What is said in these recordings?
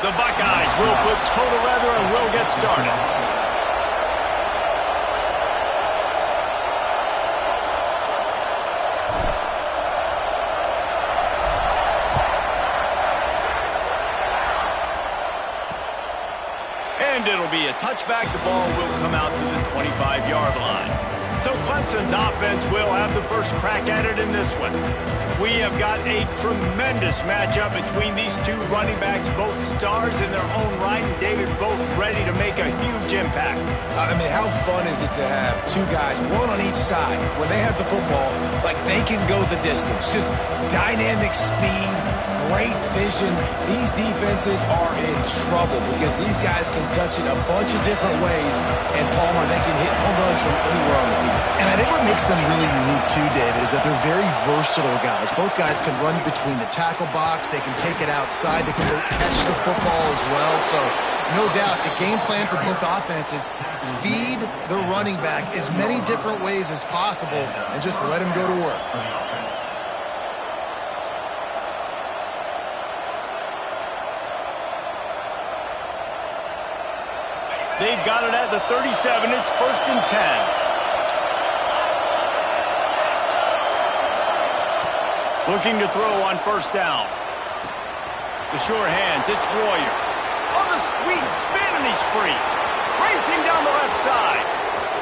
The Buckeyes will put total weather and will get started. And it'll be a touchback. The ball will come out to the 25-yard line. So Clemson's offense will have the first crack at it in this one. We have got a tremendous matchup between these two running backs, both stars in their own right, and David, both ready to make a huge impact. I mean, how fun is it to have two guys, one on each side, when they have the football, like they can go the distance. Just dynamic speed, great vision. These defenses are in trouble because these guys can touch it a bunch of different ways, and Palmer, they can hit home runs from anywhere on the field. And I think what makes them really unique too, David, is that they're very versatile guys. Both guys can run between the tackle box. They can take it outside. They can catch the football as well. So no doubt the game plan for both offenses, feed the running back as many different ways as possible and just let him go to work. They've got it at the 37. It's 1st and 10. Looking to throw on 1st down. The sure hands, it's Royer. Oh, the sweet spin, and he's free. Racing down the left side.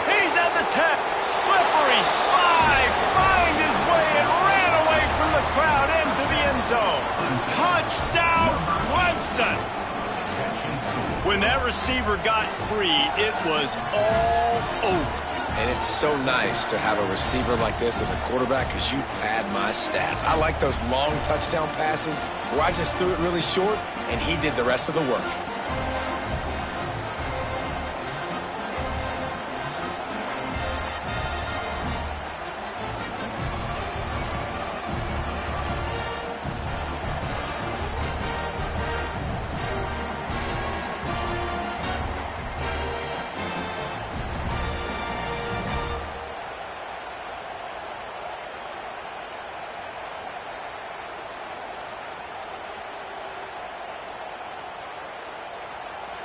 He's at the 10. Slippery slide. Find his way and ran away from the crowd into the end zone. Touchdown, Clemson. When that receiver got free, it was all over. And it's so nice to have a receiver like this as a quarterback because you pad my stats. I like those long touchdown passes where I just threw it really short and he did the rest of the work.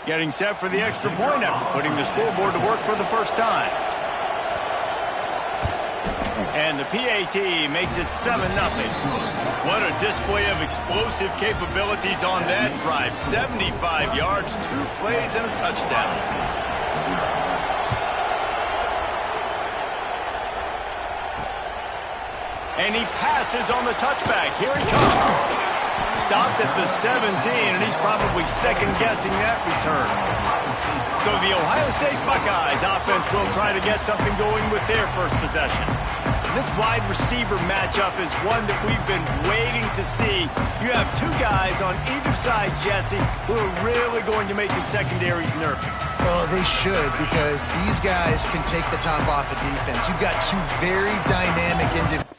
Getting set for the extra point after putting the scoreboard to work for the first time. And the PAT makes it 7-0. What a display of explosive capabilities on that drive. 75 yards, 2 plays, and a touchdown. And he passes on the touchback. Here he comes. Stopped at the 17, and he's probably second-guessing that return. So the Ohio State Buckeyes offense will try to get something going with their first possession. This wide receiver matchup is one that we've been waiting to see. You have two guys on either side, Jesse, who are really going to make the secondaries nervous. Well, they should, because these guys can take the top off of defense. You've got two very dynamic individuals.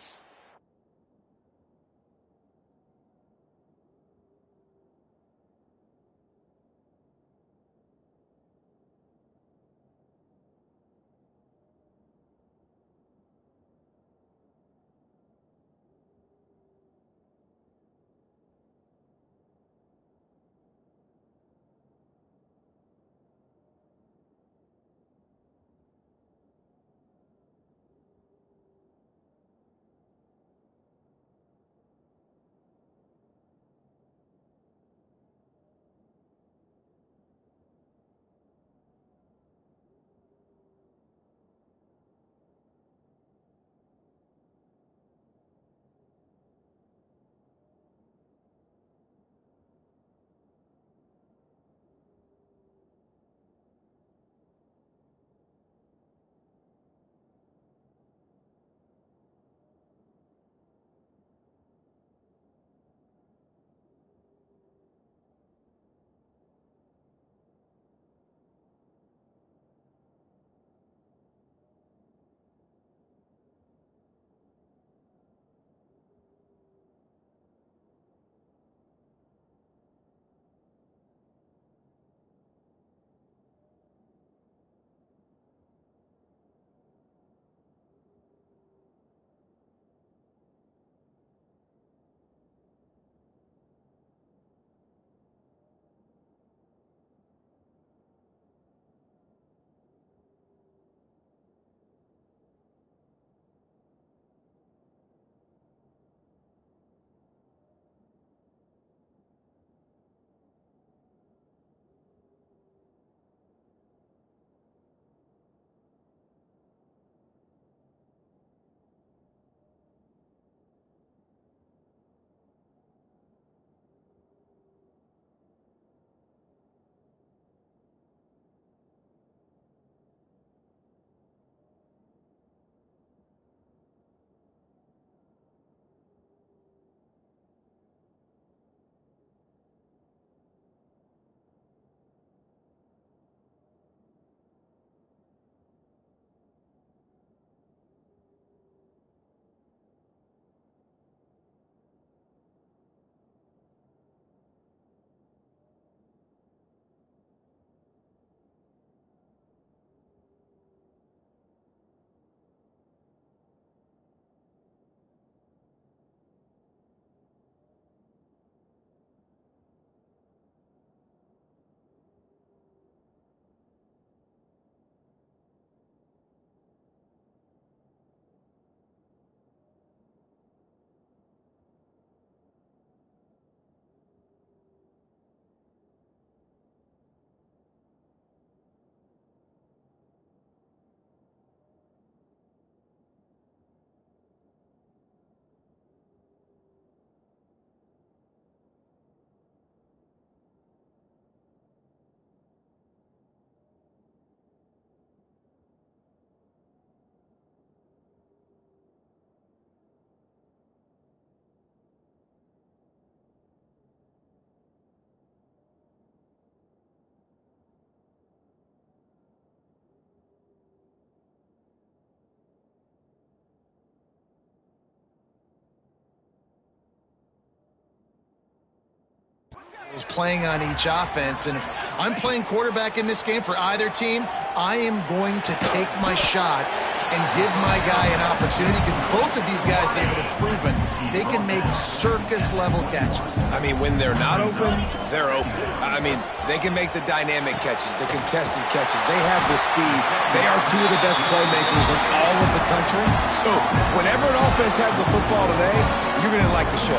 is playing on each offense, and if I'm playing quarterback in this game for either team, I am going to take my shots and give my guy an opportunity, because both of these guys, David, have proven they can make circus-level catches. I mean, when they're not open, they're open. I mean, they can make the dynamic catches, the contested catches. They have the speed. They are two of the best playmakers in all of the country. So whenever an offense has the football today, you're going to like the show.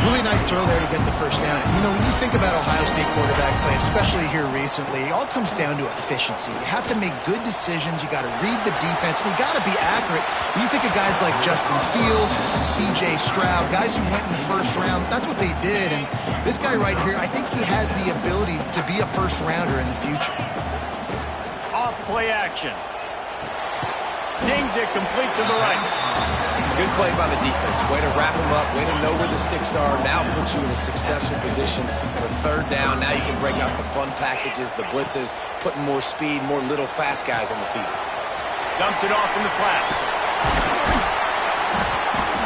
Really nice throw there to get the first down. You know, when you think about Ohio State quarterback play, especially here recently, it all comes down to efficiency. You have to make good decisions. You got to read the defense, and you got to be accurate. When you think of guys like Justin Fields, C.J. Stroud, guys who went in the first round, that's what they did. And this guy right here, I think he has the ability to be a first-rounder in the future. Off play action. Zings it complete to the right. Good play by the defense. Way to wrap them up. Way to know where the sticks are. Now put you in a successful position for third down. Now you can break out the fun packages, the blitzes, putting more speed, more little fast guys on the field. Dumps it off in the flats.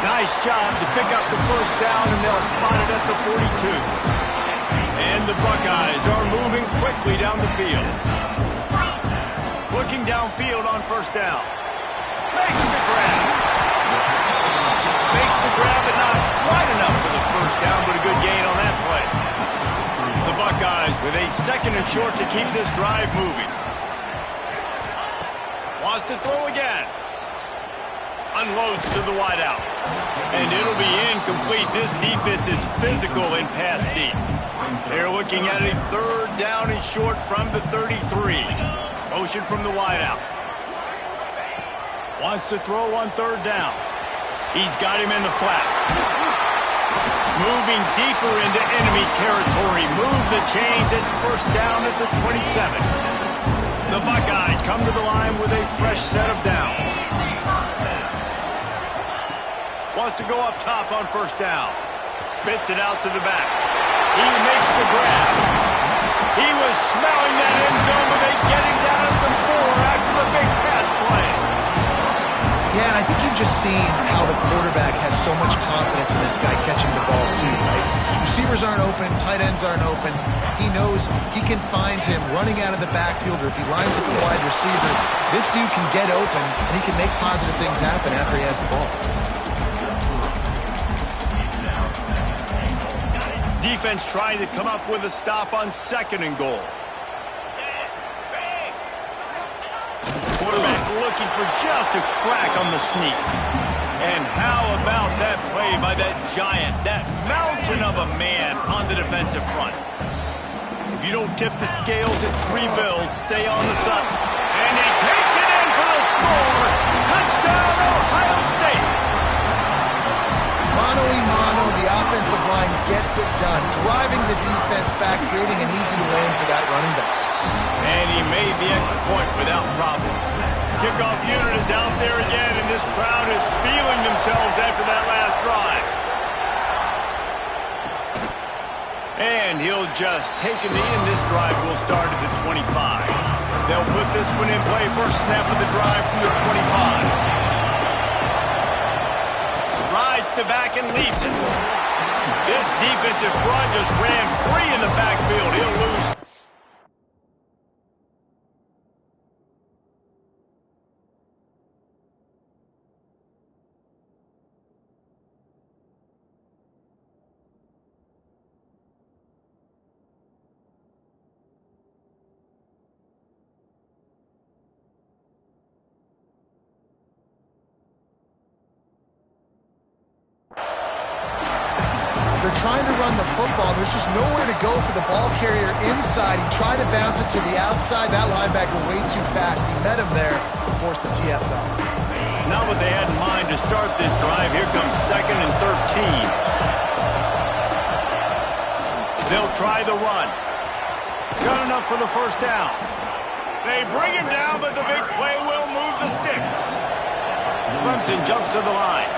Nice job to pick up the first down, and they'll spot it at the 42. And the Buckeyes are moving quickly down the field. Looking downfield on first down. Makes the grab. Makes the grab, but not quite enough for the first down, but a good gain on that play. The Buckeyes with a second and short to keep this drive moving. Wants to throw again. Unloads to the wideout. And it'll be incomplete. This defense is physical in pass deep. They're looking at a third down and short from the 33. Motion from the wideout. Wants to throw on third down. He's got him in the flat. Moving deeper into enemy territory. Move the chains. It's first down at the 27. The Buckeyes come to the line with a fresh set of downs. Wants to go up top on first down. Spits it out to the back. He makes the grab. He was smelling that end zone, but they get him down at the 4 after the big pass play. Yeah, and I think you've just seen how the quarterback has so much confidence in this guy catching the ball too, right? Receivers aren't open, tight ends aren't open. He knows he can find him running out of the backfield, or if he lines up a wide receiver, this dude can get open, and he can make positive things happen after he has the ball. Defense trying to come up with a stop on second and goal. Quarterback looking for just a crack on the sneak. And how about that play by that giant, that mountain of a man on the defensive front? If you don't tip the scales at 3 bills, stay on the sun. And he takes it in for the score. Touchdown, Ohio State. Mano a mano, the offensive line gets it done, driving the defense back, creating an easy lane for that running back. And he made the extra point without problem. Kickoff unit is out there again, and this crowd is feeling themselves after that last drive. And he'll just take a knee, and this drive will start at the 25. They'll put this one in play. First snap of the drive from the 25. Rides to back and leaves it. This defensive front just ran free in the backfield. He'll lose. They're trying to run the football. There's just nowhere to go for the ball carrier inside. He tried to bounce it to the outside. That linebacker way too fast. He met him there and forced the TFL. Not what they had in mind to start this drive. Here comes second and 13. They'll try the run. Got enough for the first down. They bring him down, but the big play will move the sticks. Clemson jumps to the line.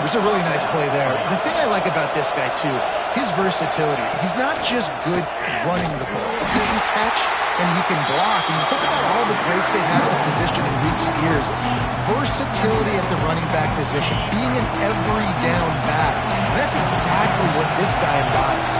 There's a really nice play there. The thing I like about this guy, too, his versatility. He's not just good running the ball. He can catch and he can block. And you think about all the greats they had at the position in recent years. Versatility at the running back position, being an every down back. And that's exactly what this guy embodies.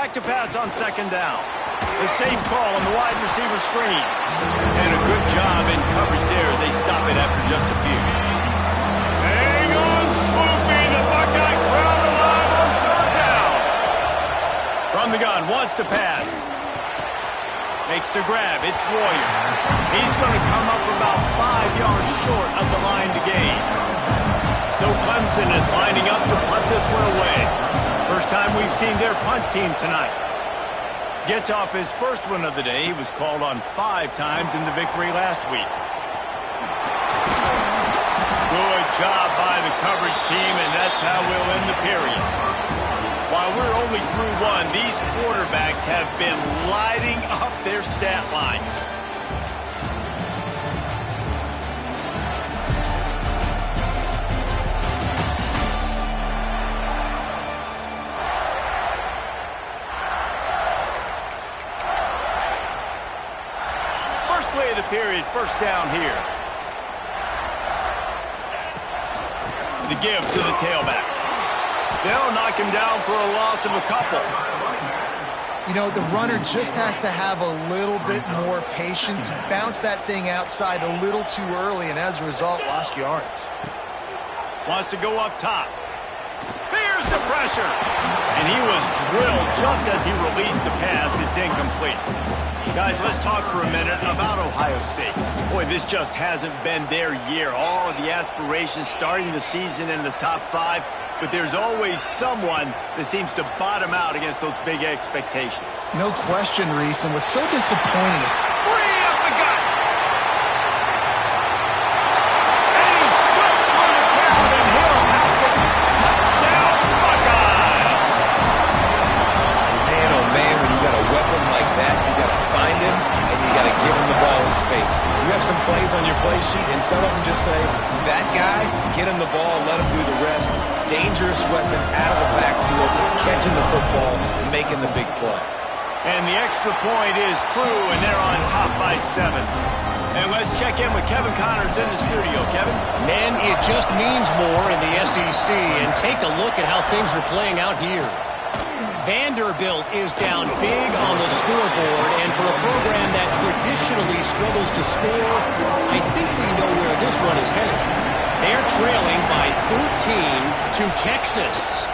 Back to pass on second down. The same call on the wide receiver screen. And a good job in coverage there as they stop it after just a few. Hang on, Swoopy. The Buckeye crowd alive on third down. From the gun, wants to pass. Makes the grab. It's Royer. He's going to come up about 5 yards short of the line to gain. So Clemson is lining up to punt this one away. First time we've seen their punt team tonight. Gets off his first one of the day. He was called on 5 times in the victory last week. Good job by the coverage team, and that's how we'll end the period. While we're only through one, these quarterbacks have been lighting up their stat line. First play of the period, first down here. The give to the tailback. They'll knock him down for a loss of a couple. You know, the runner just has to have a little bit more patience. Bounce that thing outside a little too early, and as a result, lost yards. Wants to go up top. Here's the pressure. And he was drilled just as he released the pass. It's incomplete. Guys, let's talk for a minute about Ohio State. Boy, this just hasn't been their year. All of the aspirations starting the season in the top 5, but there's always someone that seems to bottom out against those big expectations. No question, Reese, and what's so disappointing is free up the gut. And he slipped through the crowd, and he'll have some touchdown Buckeyes. Man, oh man, when you got a weapon like that, you got to find him, and you got to give him the ball in space. You have some plays on your play sheet, and some of them just say, that guy, get him the ball, let him do the rest. Dangerous weapon out of the backfield, catching the football, and making the big play. And the extra point is true, and they're on top by 7. And let's check in with Kevin Connors in the studio. Kevin? Man, it just means more in the SEC, and take a look at how things are playing out here. Vanderbilt is down big on the scoreboard, and for a program that traditionally struggles to score, I think we know where this one is headed. They're trailing by 13 to Texas.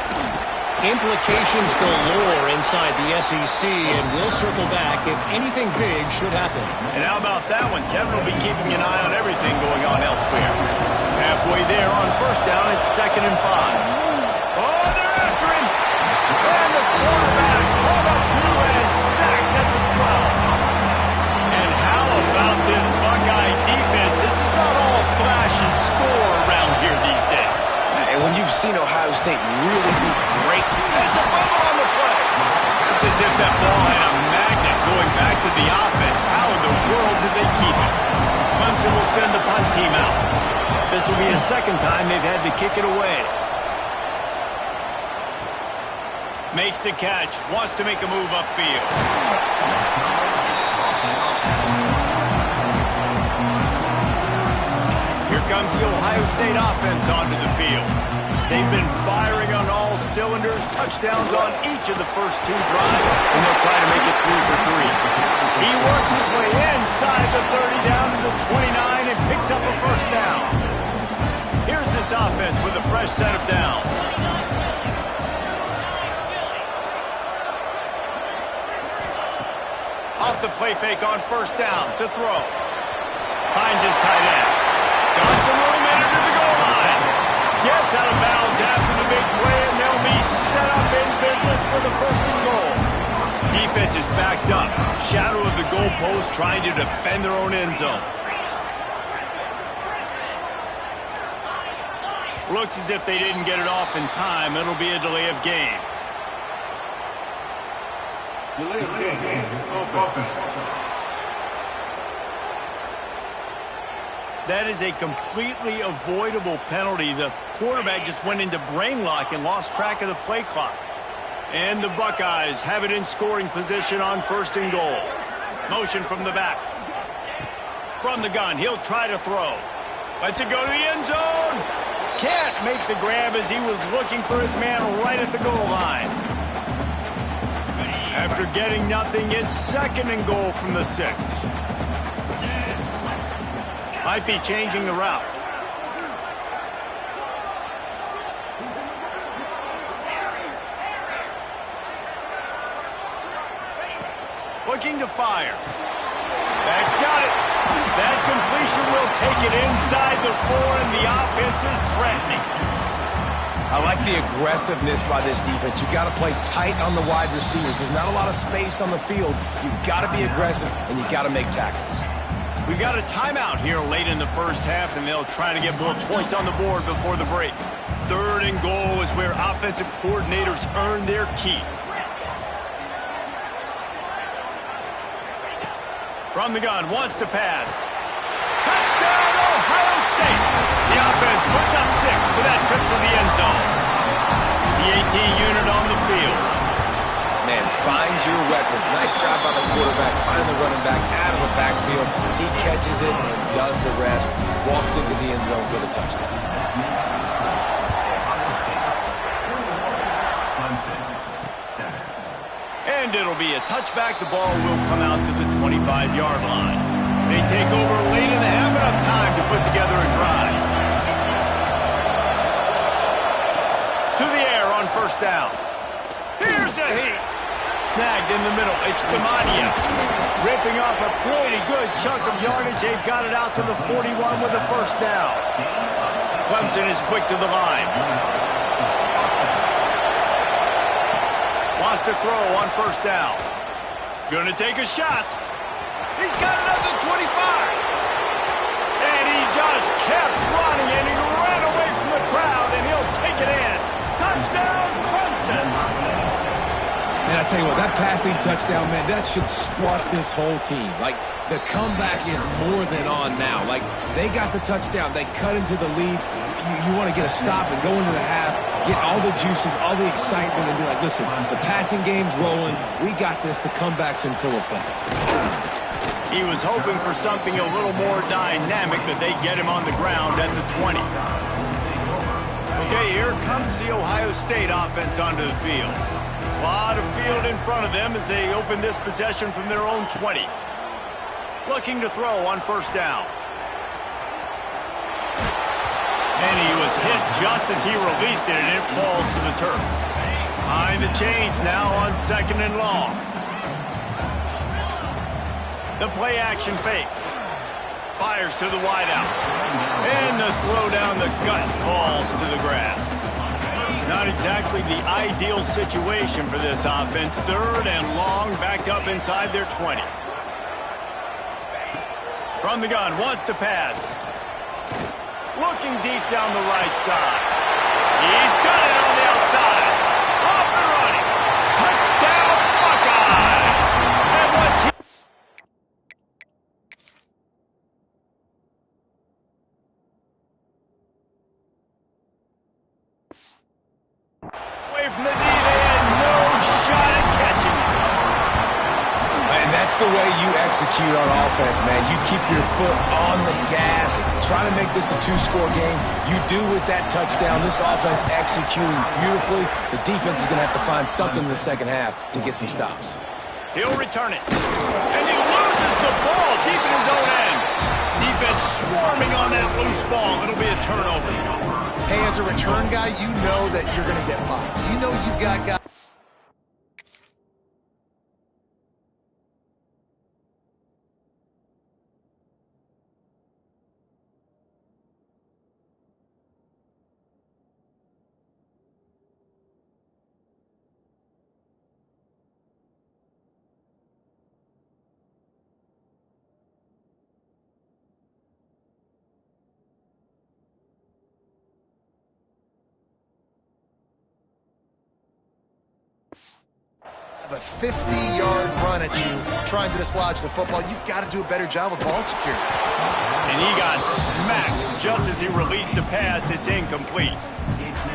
Implications galore inside the SEC, and we'll circle back if anything big should happen. And how about that one? Kevin will be keeping an eye on everything going on elsewhere. Halfway there on first down, it's 2nd and 5. Oh, they're after him! And the quarterback caught up to and sacked at the 12. And how about this Buckeye defense? This is not all flash and score around here these days. And when you've seen Ohio State really be great, It's a fumble on the play. It's as if that ball had a magnet going back to the offense. How in the world did they keep it? Clemson will send the punt team out. This will be a second time they've had to kick it away. Makes the catch. Wants to make a move upfield. Here comes the Ohio State offense onto the field. They've been firing on all cylinders, touchdowns on each of the first 2 drives, and they'll try to make it 3 for 3. He works his way inside the 30 down to the 29 and picks up a first down. Here's this offense with a fresh set of downs. Off the play fake on first down to throw. Finds his tight end. Got some room in under the goal line. Gets out of bounds after the big play, and they'll be set up in business for the 1st and goal. Defense is backed up. Shadow of the goalpost trying to defend their own end zone. Looks as if they didn't get it off in time. It'll be a delay of game. Delay of game. That is a completely avoidable penalty. The quarterback just went into brain lock and lost track of the play clock. And the Buckeyes have it in scoring position on 1st and goal. Motion from the back. From the gun, he'll try to throw. Lets it go to the end zone. Can't make the grab as he was looking for his man right at the goal line. After getting nothing, it's 2nd and goal from the 6. Might be changing the route. Looking to fire. That's got it. That completion will take it inside the 4, and the offense is threatening. I like the aggressiveness by this defense. You've got to play tight on the wide receivers. There's not a lot of space on the field. You've got to be aggressive, and you've got to make tackles. We got a timeout here late in the first half, and they'll try to get more points on the board before the break. 3rd and goal is where offensive coordinators earn their keep. From the gun, wants to pass. Touchdown, Ohio State! The offense puts up 6 for that trip to the end zone. The 18 unit on the field. Man, find your weapons. Nice job by the quarterback, finding the running back out of the backfield. He catches it and does the rest. Walks into the end zone for the touchdown. And it'll be a touchback. The ball will come out to the 25-yard line. They take over late in the half, enough time to put together a drive. To the air on 1st down. Here's a heat. Snagged in the middle. It's Demania. Ripping off a pretty good chunk of yardage. They've got it out to the 41 with a 1st down. Clemson is quick to the line. Wants to throw on 1st down. Gonna take a shot. He's got it up to 25. And he just kept running, and he ran away from the crowd, and he'll take it in. Touchdown, Clemson. Man, I tell you what, that passing touchdown, man, that should spark this whole team. Like, the comeback is more than on now. Like, they got the touchdown. They cut into the lead. You want to get a stop and go into the half, get all the juices, all the excitement, and be like, listen, the passing game's rolling. We got this. The comeback's in full effect. He was hoping for something a little more dynamic, that they get him on the ground at the 20. Okay, here comes the Ohio State offense onto the field. A lot of field in front of them as they open this possession from their own 20. Looking to throw on 1st down. And he was hit just as he released it, and it falls to the turf. Behind the chains now on 2nd and long. The play action fake. Fires to the wideout. And the throw down the gut falls to the grass. Not exactly the ideal situation for this offense. 3rd and long, backed up inside their 20. From the gun, wants to pass. Looking deep down the right side. He's got it on the outside. Off and running. Touchdown, Buckeyes! And what's he... Away from the knee, they had no shot at catching it. And that's the way you execute on offense, man. You keep your foot on the gas, try to make this a 2-score game. You do with that touchdown. This offense executing beautifully. The defense is going to have to find something in the 2nd half to get some stops. He'll return it. And he loses the ball deep in his own end. Defense swarming on that loose ball. It'll be a turnover. Hey, as a return guy, you know that you're going to get popped. You know you've got guys. A 50-yard run at you, trying to dislodge the football. You've got to do a better job with ball security. And he got smacked just as he released the pass. It's incomplete.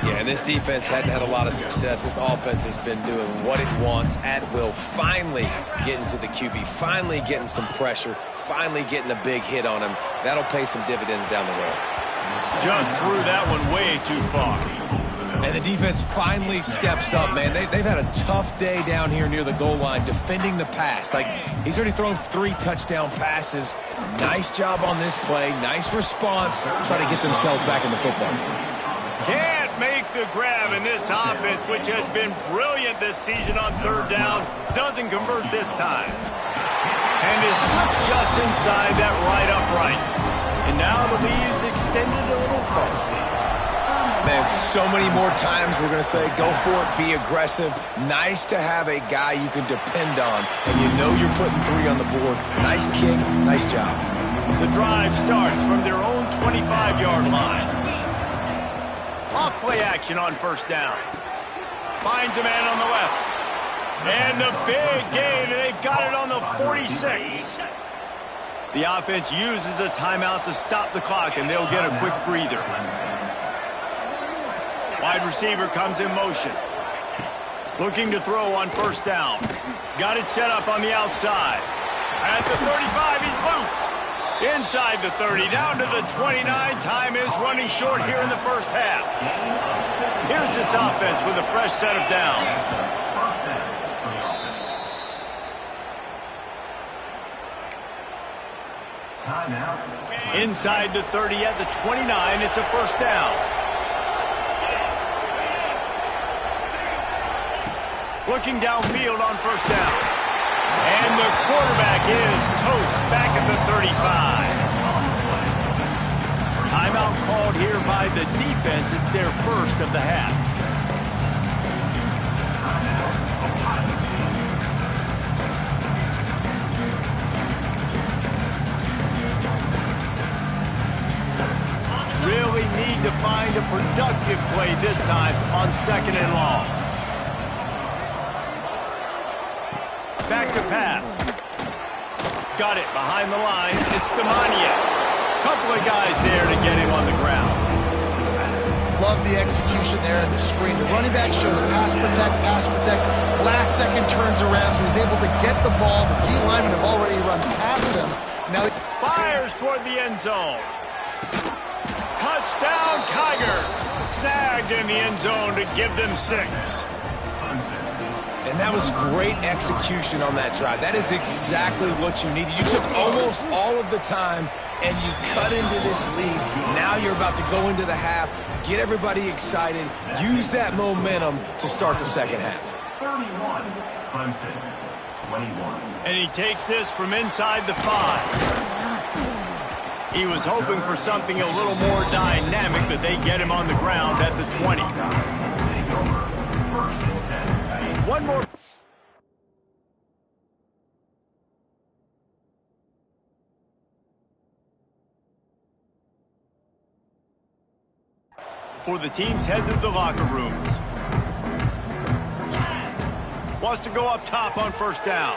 Yeah, and this defense hadn't had a lot of success. This offense has been doing what it wants at will. Finally getting to the QB, finally getting some pressure, finally getting a big hit on him. That'll pay some dividends down the road. Just threw that one way too far. And the defense finally steps up, man. They've had a tough day down here near the goal line defending the pass. Like, he's already thrown 3 touchdown passes. Nice job on this play. Nice response. Try to get themselves back in the football game. Can't make the grab, in this offense, which has been brilliant this season on third down, doesn't convert this time. And it slips just inside that right upright. And now the lead's extended a little further. Man, so many more times we're going to say, go for it, be aggressive. Nice to have a guy you can depend on, and you know you're putting 3 on the board. Nice kick, nice job. The drive starts from their own 25-yard line. Off-play action on first down. Finds a man on the left. And the big gain, and they've got it on the 46. The offense uses a timeout to stop the clock, and they'll get a quick breather. Wide receiver comes in motion. Looking to throw on first down. Got it set up on the outside. At the 35, he's loose. Inside the 30, down to the 29. Time is running short here in the first half. Here's this offense with a fresh set of downs. Inside the 30 at the 29, it's a first down. Looking downfield on first down. And the quarterback is toast back at the 35. Timeout called here by the defense. It's their first of the half. Really need to find a productive play this time on second and long. Back to pass. Got it behind the line. It's Demania. Couple of guys there to get him on the ground. Love the execution there in the screen. The running back shows pass protect, pass protect. Last second turns around, so he's able to get the ball. The D linemen have already run past him. Now fires toward the end zone. Touchdown, Tigers. Snagged in the end zone to give them 6. And that was great execution on that drive. That is exactly what you needed. You took almost all of the time, and you cut into this lead. Now you're about to go into the half, get everybody excited, use that momentum to start the second half. 31, Clemson, 21. And he takes this from inside the 5. He was hoping for something a little more dynamic, but they get him on the ground at the 20. One more. For the teams head to the locker rooms. Wants to go up top on first down.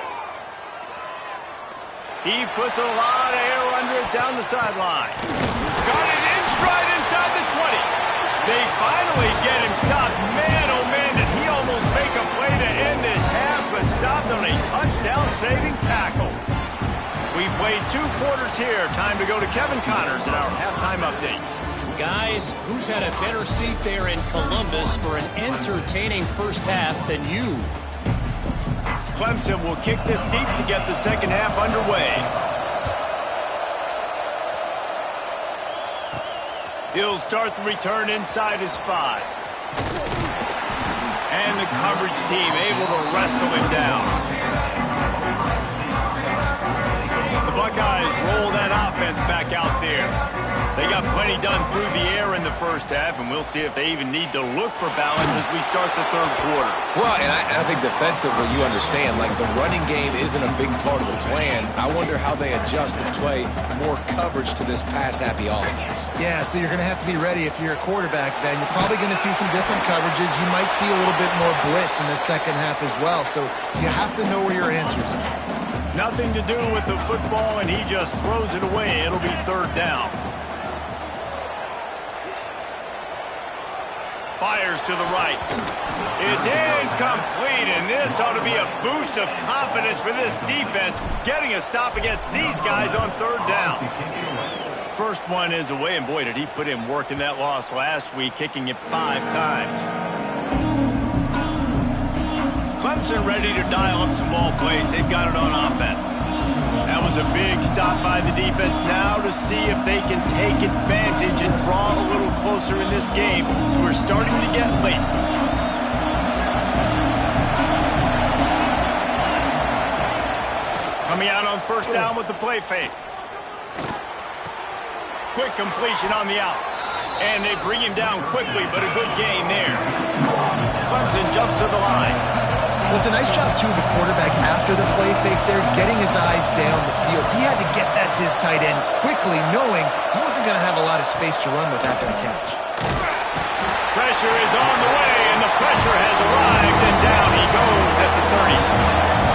He puts a lot of air under it down the sideline. Got it in stride inside the 20. They finally get him stopped. Man, oh man, did he almost make a play to end this half, but stopped on a touchdown-saving tackle. We played 2 quarters here. Time to go to Kevin Connors in our halftime update. Guys, who's had a better seat there in Columbus for an entertaining first half than you? Clemson will kick this deep to get the second half underway. He'll start the return inside his 5. And the coverage team able to wrestle him down. The Buckeyes roll that offense back out there. They got plenty done through the air in the first half, and we'll see if they even need to look for balance as we start the third quarter. Well, and I think defensively, you understand, like the running game isn't a big part of the plan. I wonder how they adjust and play more coverage to this pass-happy offense. yeah, so you're going to have to be ready if you're a quarterback then. You're probably going to see some different coverages. You might see a little bit more blitz in the second half as well. So you have to know where your answers are. Nothing to do with the football, and he just throws it away. It'll be third down. Fires to the right. It's incomplete, and this ought to be a boost of confidence for this defense, getting a stop against these guys on third down. First one is away, and boy, did he put in work in that loss last week, kicking it 5 times. Clemson ready to dial up some ball plays. They've got it on offense. That was a big stop by the defense. Now to see if they can take advantage and draw a little closer in this game. So we're starting to get late. Coming out on first down with the play fake. Quick completion on the out. And they bring him down quickly, but a good gain there. Clemson jumps to the line. Well, it's a nice job, too, of the quarterback after the play fake there, getting his eyes down the field. He had to get that to his tight end quickly, knowing he wasn't going to have a lot of space to run with after the catch. Pressure is on the way, and the pressure has arrived, and down he goes at the 30.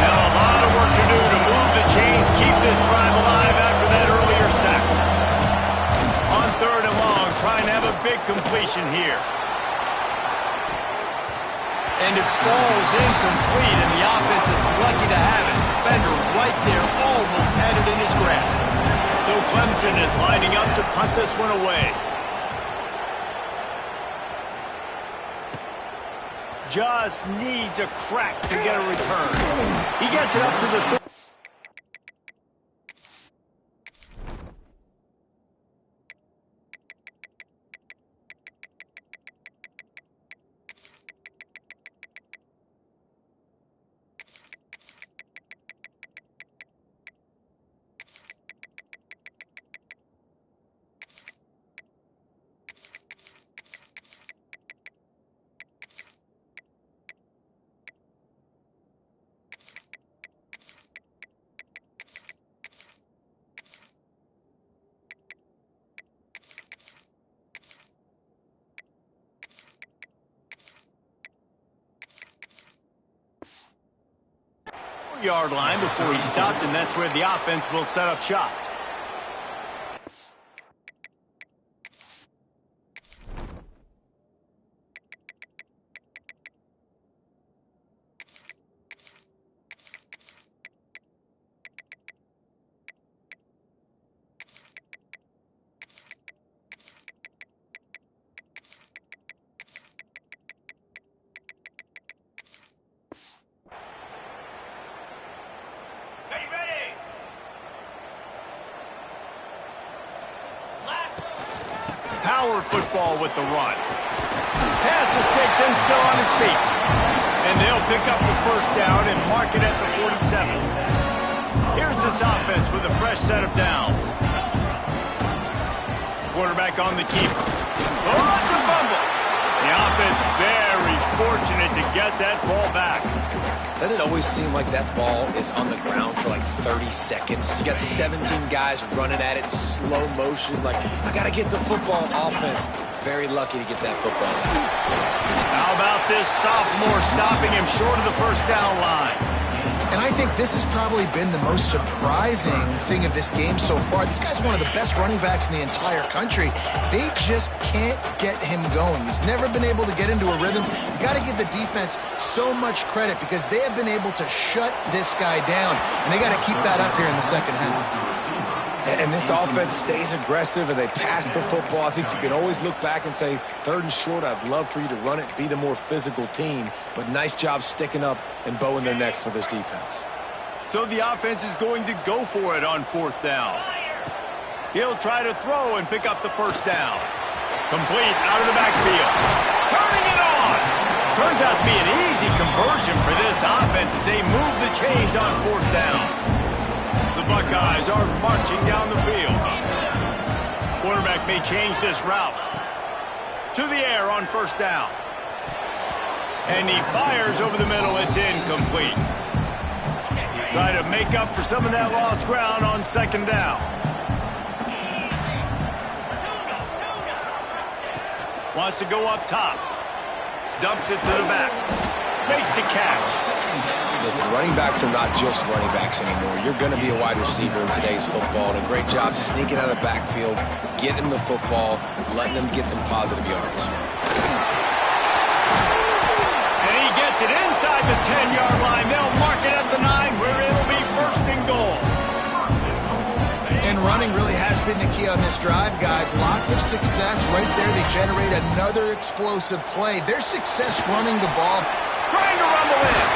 Now a lot of work to do to move the chains, keep this drive alive after that earlier sack. On third and long, trying to have a big completion here. And it falls incomplete, and the offense is lucky to have it. Defender right there almost had it in his grasp. So Clemson is lining up to punt this one away. Just needs a crack to get a return. He gets it up to the 30. Yard line before he stopped, and that's where the offense will set up shop. Power football with the run. Pass to sticks and still on his feet. And they'll pick up the first down and mark it at the 47. Here's this offense with a fresh set of downs. Quarterback on the keeper. Oh, it's a fumble. The offense very fortunate to get that ball back. Doesn't it always seem like that ball is on the ground for like 30 seconds? You got 17 guys running at it in slow motion. Like, I got to get the football. Offense, very lucky to get that football. How about this sophomore stopping him short of the first down line? And I think this has probably been the most surprising thing of this game so far. This guy's one of the best running backs in the entire country. They just can't get him going. He's never been able to get into a rhythm. You got to give the defense so much credit because they have been able to shut this guy down. And they got to keep that up here in the second half. And this offense stays aggressive and they pass the football. I think you can always look back and say, third and short, I'd love for you to run it, be the more physical team. But nice job sticking up and bowing their necks for this defense. So the offense is going to go for it on fourth down. He'll try to throw and pick up the first down. Complete out of the backfield. Turning it on. Turns out to be an easy conversion for this offense as they move the chains on fourth down. The Buckeyes are marching down the field. Quarterback may change this route. To the air on first down. And he fires over the middle. It's incomplete. Try to make up for some of that lost ground on second down. Wants to go up top. Dumps it to the back. Makes the catch. Listen, running backs are not just running backs anymore. You're going to be a wide receiver in today's football. And a great job sneaking out of the backfield, getting the football, letting them get some positive yards. And he gets it inside the 10-yard line. They'll mark it at the 9 where it'll be first and goal. And running really has been the key on this drive, guys. Lots of success right there. They generate another explosive play. Their success running the ball. Trying to rumble in.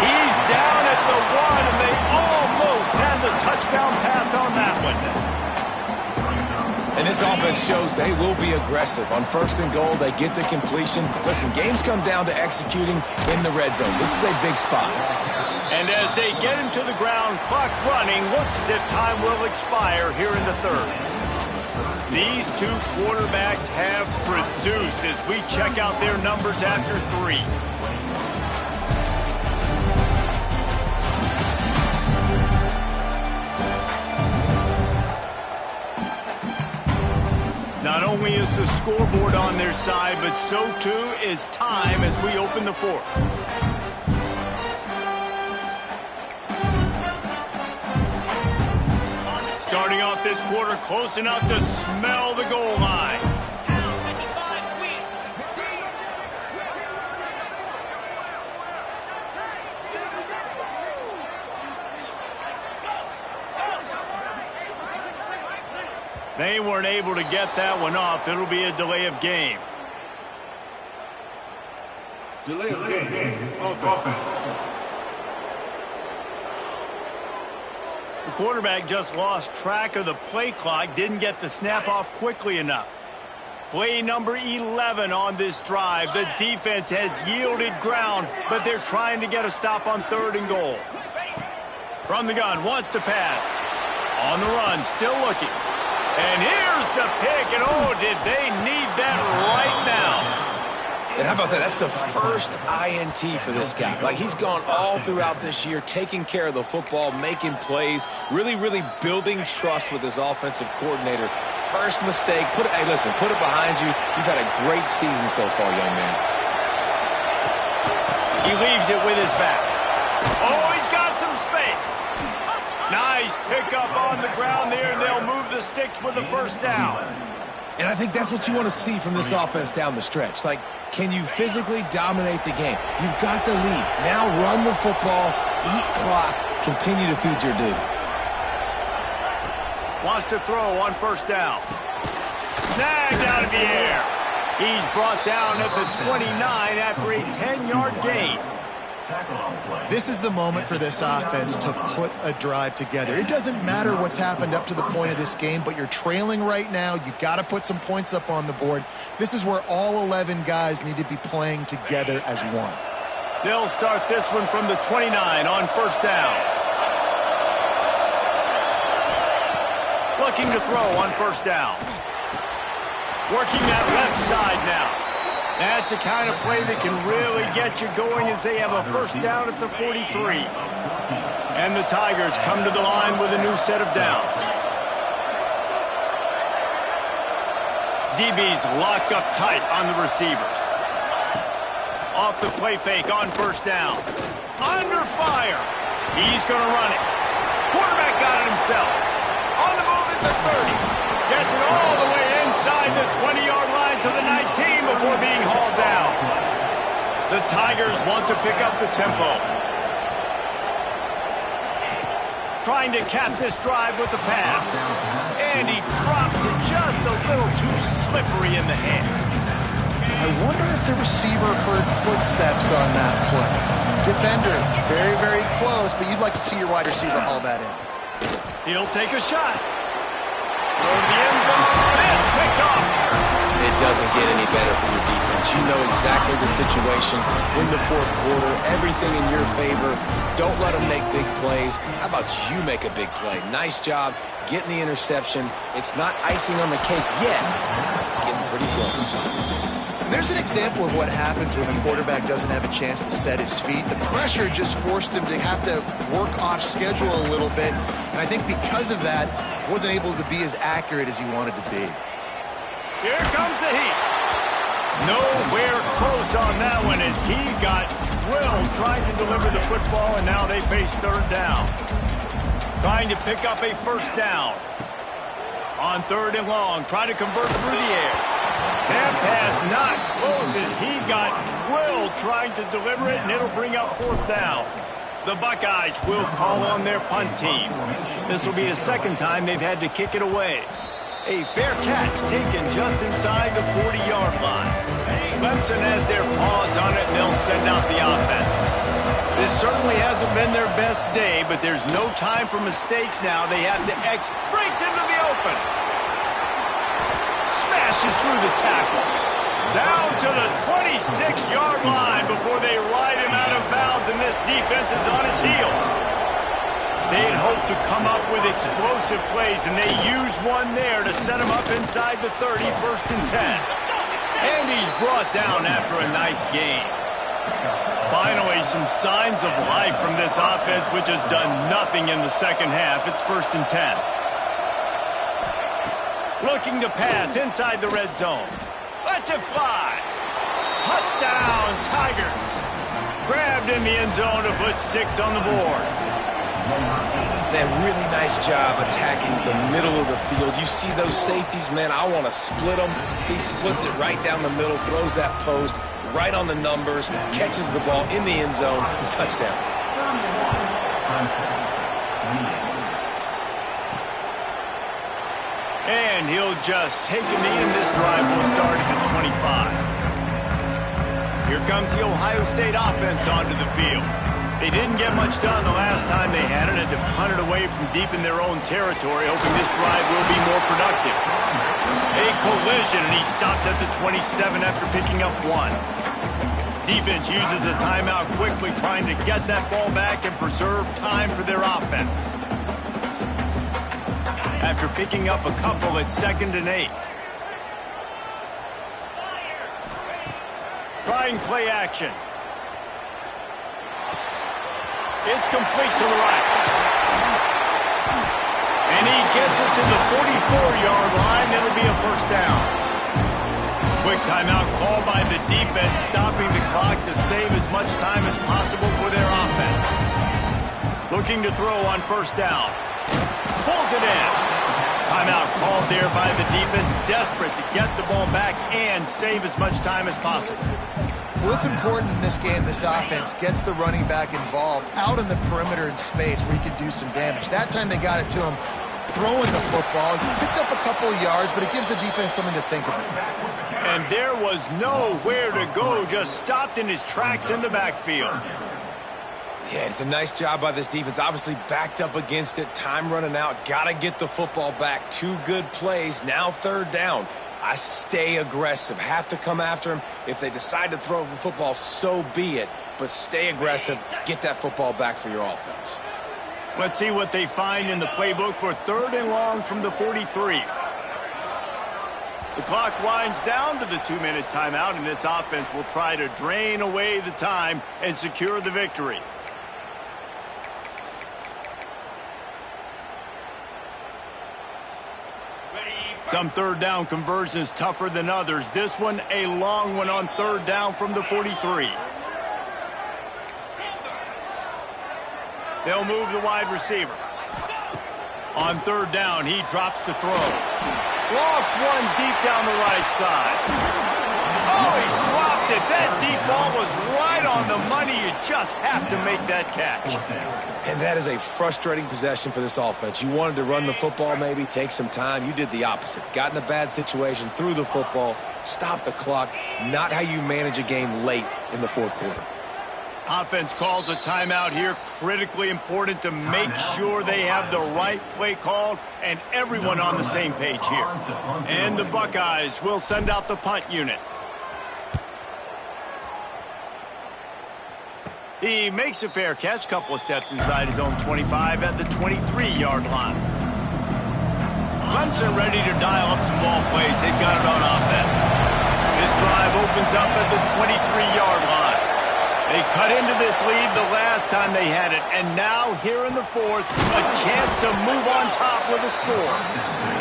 He's down at the 1, and they almost has a touchdown pass on that one. And this offense shows they will be aggressive. On 1st and goal, they get the completion. Listen, games come down to executing in the red zone. This is a big spot. And as they get him to the ground, clock running, looks as if time will expire here in the 3rd. These two quarterbacks have produced as we check out their numbers after 3. Not only is the scoreboard on their side, but so too is time as we open the 4th. Starting off this quarter close enough to smell the goal line. They weren't able to get that one off. It'll be a delay of game. Delay of game. Offense. The quarterback just lost track of the play clock, didn't get the snap off quickly enough. Play number 11 on this drive. The defense has yielded ground, but they're trying to get a stop on 3rd and goal. From the gun, wants to pass. On the run, still looking. And here's the pick, and oh, did they need that right now. And how about that? That's the first INT for this guy. Like, he's gone all throughout this year, taking care of the football, making plays, really, really building trust with his offensive coordinator. First mistake, hey, listen, put it behind you. You've had a great season so far, young man. He leaves it with his back. Oh, he's got some space. Nice pickup on the ground there, and they'll move the sticks with the 1st down. And I think that's what you want to see from this offense down the stretch. Like, can you physically dominate the game? You've got the lead. Now run the football, eat clock, continue to feed your dude. Wants to throw on 1st down. Snagged out of the air. He's brought down at the 29 after a 10-yard gain. This is the moment for this offense to put a drive together. It doesn't matter what's happened up to the point of this game, but you're trailing right now. You got to put some points up on the board. This is where all 11 guys need to be playing together as one. They'll start this one from the 29 on 1st down. Looking to throw on 1st down. Working that left side now. That's the kind of play that can really get you going as they have a 1st down at the 43. And the Tigers come to the line with a new set of downs. DB's locked up tight on the receivers. Off the play fake on 1st down. Under fire. He's going to run it. Quarterback got it himself. On the move at the 30. Gets it all the way inside the 20-yard line to the 19 before being hauled down. The Tigers want to pick up the tempo. Trying to cap this drive with the pass. And he drops it just a little too slippery in the hands. I wonder if the receiver heard footsteps on that play. Defender, very, very close, but you'd like to see your wide receiver haul that in. He'll take a shot. Throw to the end zone. It's picked off. It doesn't get any better for your defense. You know exactly the situation in the 4th quarter. Everything in your favor. Don't let them make big plays. How about you make a big play? Nice job getting the interception. It's not icing on the cake yet. It's getting pretty close. There's an example of what happens when the quarterback doesn't have a chance to set his feet. The pressure just forced him to have to work off schedule a little bit. And I think because of that, wasn't able to be as accurate as he wanted to be. Here comes the heat. Nowhere close on that one as he got drilled trying to deliver the football, and now they face 3rd down. Trying to pick up a 1st down. On 3rd and long, trying to convert through the air. That pass not close as he got drilled trying to deliver it, and it'll bring up 4th down. The Buckeyes will call on their punt team. This will be the second time they've had to kick it away. A fair catch taken just inside the 40-yard line. Clemson has their paws on it, and they'll send out the offense. This certainly hasn't been their best day, but there's no time for mistakes now. They have to breaks into the open. Smashes through the tackle. Down to the 26-yard line before they ride him out of bounds, and this defense is on its heels. They'd hoped to come up with explosive plays, and they used one there to set him up inside the 30, 1st and 10. And he's brought down after a nice gain. Finally, some signs of life from this offense, which has done nothing in the second half. It's 1st and 10. Looking to pass inside the red zone. Lets it fly. Touchdown, Tigers. Grabbed in the end zone to put 6 on the board. Man, really nice job attacking the middle of the field. You see those safeties, man, I want to split them. He splits it right down the middle, throws that post, right on the numbers, catches the ball in the end zone, touchdown. And he'll just take a knee, and this drive will start at the 25. Here comes the Ohio State offense onto the field. They didn't get much done the last time they had it, and to punt it away from deep in their own territory, hoping this drive will be more productive. A collision, and he stopped at the 27 after picking up 1. Defense uses a timeout quickly, trying to get that ball back and preserve time for their offense. After picking up a couple at 2nd and 8. Trying play action. It's complete to the right. And he gets it to the 44-yard line. It'll be a 1st down. Quick timeout called by the defense, stopping the clock to save as much time as possible for their offense. Looking to throw on 1st down. Pulls it in. Timeout called there by the defense, desperate to get the ball back and save as much time as possible. Well, it's important in this game this offense gets the running back involved out in the perimeter in space where he can do some damage. That time they got it to him throwing the football. He picked up a couple of yards, but it gives the defense something to think about. And there was nowhere to go, just stopped in his tracks in the backfield. Yeah, it's a nice job by this defense. Obviously backed up against it. Time running out. Got to get the football back. 2 good plays. Now 3rd down. I stay aggressive. Have to come after him. If they decide to throw the football, so be it. But stay aggressive. Get that football back for your offense. Let's see what they find in the playbook for 3rd and long from the 43. The clock winds down to the 2-minute timeout, and this offense will try to drain away the time and secure the victory. Some 3rd down conversions tougher than others. This one, a long one on 3rd down from the 43. They'll move the wide receiver. On 3rd down, he drops to throw. Lost one deep down the right side. Oh, he dropped it. That deep ball was right on the money. You just have to make that catch. And that is a frustrating possession for this offense. You wanted to run the football, maybe take some time. You did the opposite. Got in a bad situation, threw the football, stopped the clock. Not how you manage a game late in the 4th quarter. Offense calls a timeout here. Critically important to make sure they have the right play called and everyone on the same page here. And the Buckeyes will send out the punt unit. He makes a fair catch, couple of steps inside his own 25 at the 23-yard line. Clemson ready to dial up some ball plays. They've got it on offense. This drive opens up at the 23-yard line. They cut into this lead the last time they had it, and now here in the 4th, a chance to move on top with a score.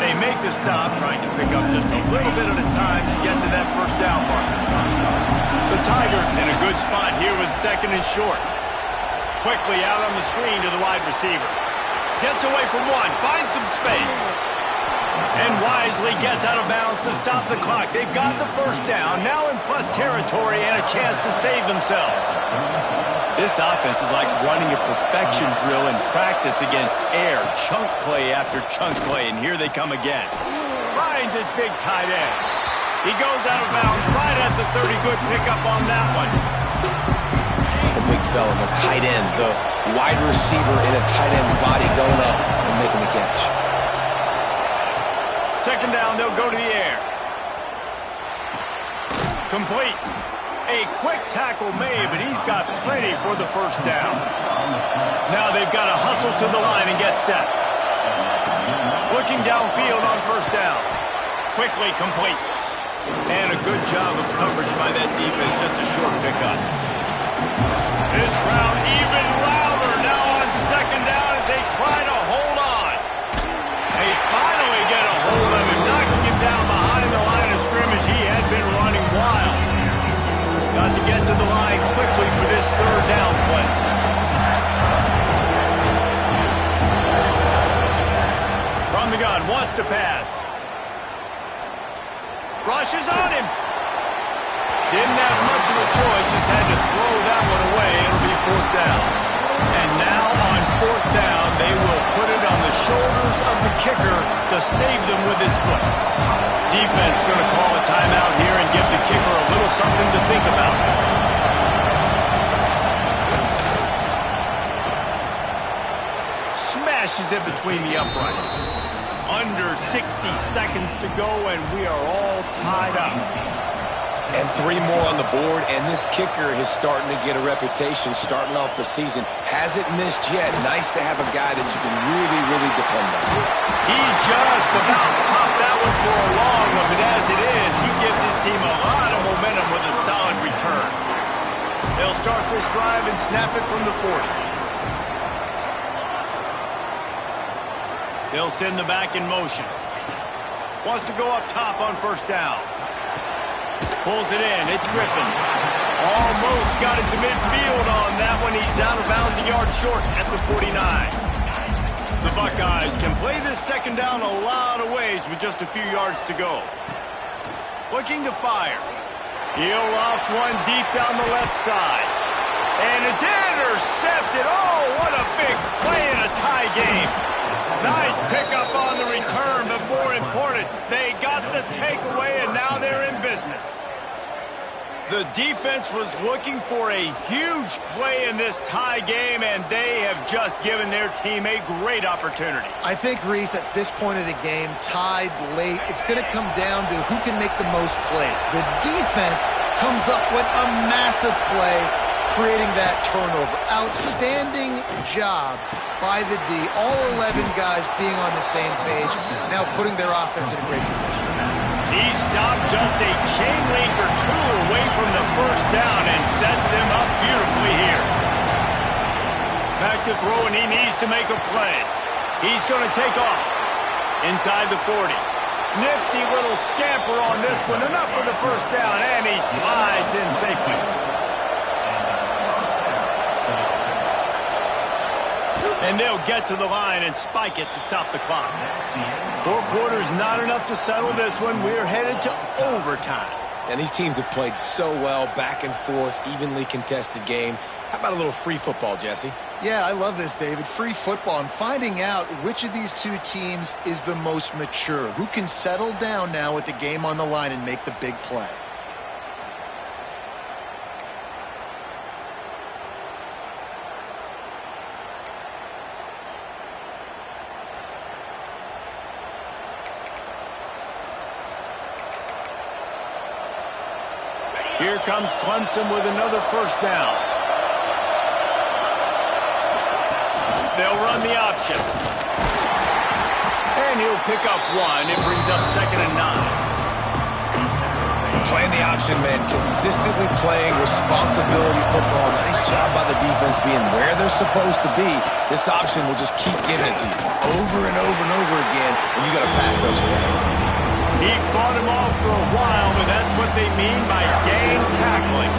They make the stop, trying to pick up just a little bit at a time to get to that 1st down marker. The Tigers in a good spot here with 2nd and short. Quickly out on the screen to the wide receiver. Gets away from one, finds some space. And wisely gets out of bounds to stop the clock. They've got the 1st down, now in plus territory and a chance to save themselves. This offense is like running a perfection drill in practice against air. Chunk play after chunk play, and here they come again. Finds his big tight end. He goes out of bounds right at the 30. Good pickup on that one. The big fella, the tight end, the wide receiver in a tight end's body going up and making the catch. Second down, they'll go to the air. Complete. A quick tackle made, but he's got plenty for the first down. Now they've got to hustle to the line and get set. Looking downfield on first down. Quickly complete. And a good job of coverage by that defense, just a short pickup. This crowd even louder now on second down as they try to hold on. They finally get a hold of him, knocking him down behind the line of scrimmage. He had been running wild. Got to get to the line quickly for this third down play. From the gun, wants to pass. Rushes on him. Didn't have much of a choice, just had to throw that one away. It'll be fourth down. And now on fourth down, they will put it on the shoulders of the kicker to save them with his foot. Defense going to call a timeout here and give the kicker a little something to think about. Smashes it between the uprights. Under 60 seconds to go, and we are all tied up. And 3 more on the board, and this kicker is starting to get a reputation starting off the season. Hasn't missed yet. Nice to have a guy that you can really, really depend on. He just about popped that one for a long one, but as it is, he gives his team a lot of momentum with a solid return. They'll start this drive and snap it from the 40. They'll send the back in motion. Wants to go up top on first down. Pulls it in. It's Griffin. Almost got it to midfield on that one. He's out of bounds, a yard short at the 49. The Buckeyes can play this second down a lot of ways with just a few yards to go. Looking to fire. He'll loft one deep down the left side. And it's intercepted. Oh, what a big play in a tie game. Nice pickup on the return, but more important, they got the takeaway, and now they're in business. The defense was looking for a huge play in this tie game, and they have just given their team a great opportunity. I think, Reese, at this point of the game, tied late, it's going to come down to who can make the most plays. The defense comes up with a massive play, creating that turnover. Outstanding job by the D. All 11 guys being on the same page, now putting their offense in a great position. He stopped just a chain link or two away from the first down and sets them up beautifully here. Back to throw, and he needs to make a play. He's going to take off inside the 40. Nifty little scamper on this one. Enough for the first down, and he slides in safely. And they'll get to the line and spike it to stop the clock. 4 quarters, not enough to settle this one. We're headed to overtime. And these teams have played so well, back and forth, evenly contested game. How about a little free football, Jesse? Yeah, I love this, David. Free football and finding out which of these two teams is the most mature. Who can settle down now with the game on the line and make the big play. Here comes Clemson with another first down. They'll run the option. And he'll pick up one. It brings up 2nd and 9. Playing the option, man. Consistently playing responsibility football. Nice job by the defense being where they're supposed to be. This option will just keep giving it to you over and over and over again, and you got to pass those tests. He fought him off for a while, but that's what they mean by gang tackling.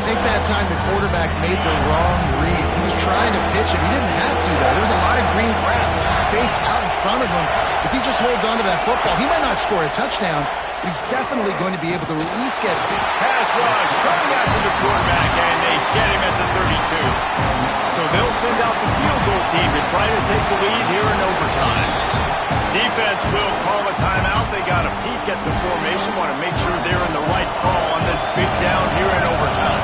think that time the quarterback made the wrong read. He was trying to pitch it. He didn't have to, though. There was a lot of green grass and space out in front of him. If he just holds on to that football, he might not score a touchdown, but he's definitely going to be able to at least get... Pass rush coming after the quarterback, and they get him at the 32. So they'll send out the field goal team to try to take the lead here in overtime. Defense will call a timeout. They got a peek at the formation, want to make sure they're in the right call on this big down here in overtime.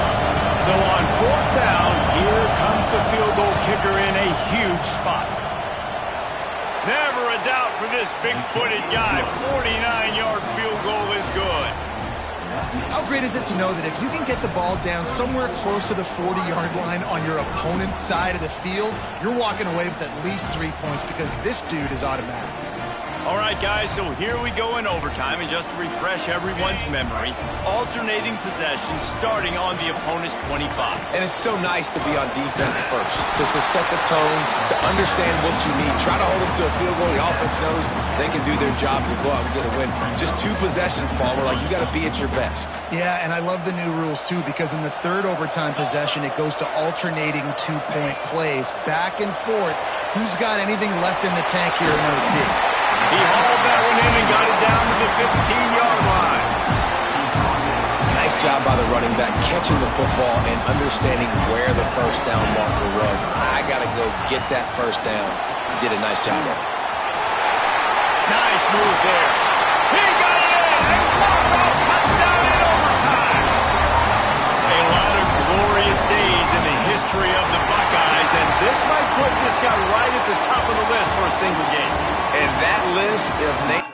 So on fourth down, here comes the field goal kicker in a huge spot. Never a doubt for this big-footed guy. 49-yard field goal is good. How great is it to know that if you can get the ball down somewhere close to the 40-yard line on your opponent's side of the field, you're walking away with at least 3 points because this dude is automatic. All right, guys, so here we go in overtime, and just to refresh everyone's memory, alternating possessions starting on the opponent's 25. And it's so nice to be on defense first, just to set the tone, to understand what you need. Try to hold them to a field goal. The offense knows they can do their job to go out and get a win. Just 2 possessions, Paul. We're like, you got to be at your best. Yeah, and I love the new rules, too, because in the third overtime possession, it goes to alternating 2-point plays, back and forth. Who's got anything left in the tank here in OT? He hauled that one in and got it down to the 15-yard line. Nice job by the running back, catching the football and understanding where the first down marker was. I got to go get that first down. He did a nice job of it. Nice move there. He got it in. A walk-off touchdown in overtime. A lot of glorious days in the history of the Buckeyes, and this might put this guy right at the top of the list for a single game. And that list of names